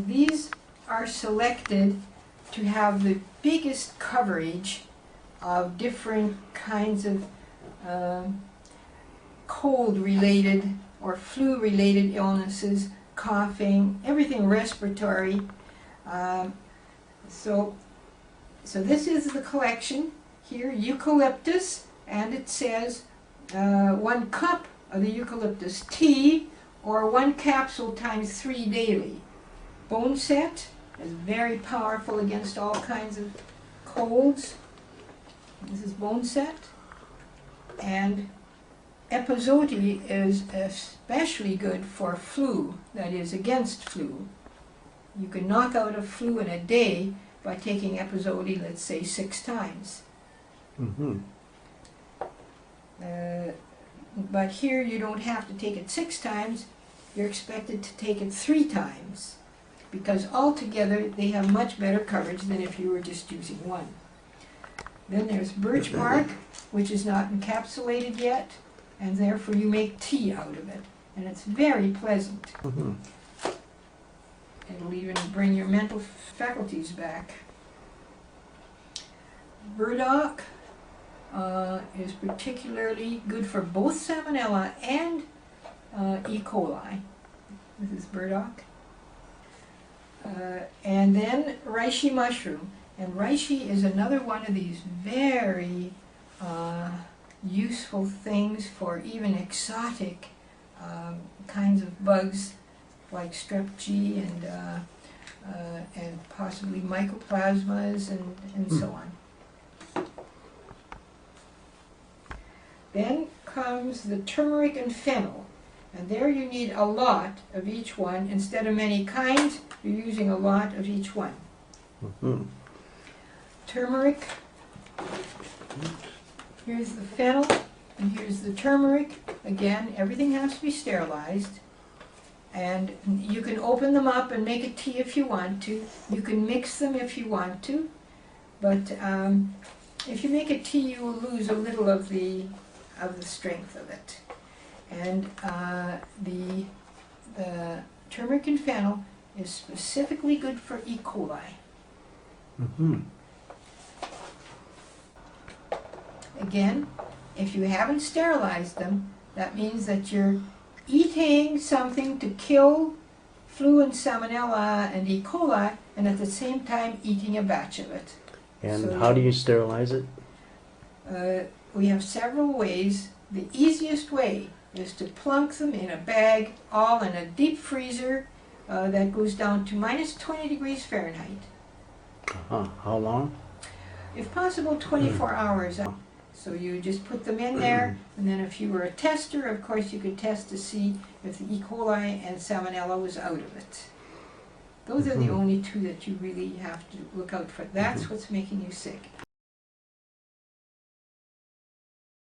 these are selected to have the biggest coverage of different kinds of cold-related or flu-related illnesses, coughing, everything respiratory. So this is the collection here, eucalyptus, and it says 1 cup of the eucalyptus tea or 1 capsule times 3 daily. Bone set is very powerful against all kinds of colds. This is bone set. And epizoti is especially good for flu, that is, against flu. You can knock out a flu in a day by taking epizoti, let's say, 6 times. Mm-hmm. But here you don't have to take it 6 times, you're expected to take it 3 times, because altogether they have much better coverage than if you were just using 1. Then there's birch bark, which is not encapsulated yet, and therefore you make tea out of it, and it's very pleasant. Mm-hmm. It'll even bring your mental faculties back. Burdock is particularly good for both Salmonella and E. coli. This is burdock. And then reishi mushroom. And reishi is another one of these very useful things for even exotic kinds of bugs like strep G and possibly mycoplasmas and so on. Then comes the turmeric and fennel. And there you need a lot of each one. Instead of many kinds, you're using a lot of each one. Mm-hmm. Turmeric. Here's the fennel, and here's the turmeric. Again, everything has to be sterilized. And you can open them up and make a tea if you want to. You can mix them if you want to. But if you make a tea, you will lose a little of the strength of it. And the turmeric and fennel is specifically good for E. coli. Mm-hmm. Again, if you haven't sterilized them, that means that you're eating something to kill flu and salmonella and E. coli, and at the same time eating a batch of it. And So how do you sterilize it? We have several ways. The easiest way is to plunk them in a bag, all in a deep freezer that goes down to minus 20 degrees Fahrenheit. Uh-huh. How long? If possible, 24 hours. So you just put them in there, and then if you were a tester, of course, you could test to see if the E. coli and salmonella was out of it. Those are the only 2 that you really have to look out for. That's what's making you sick.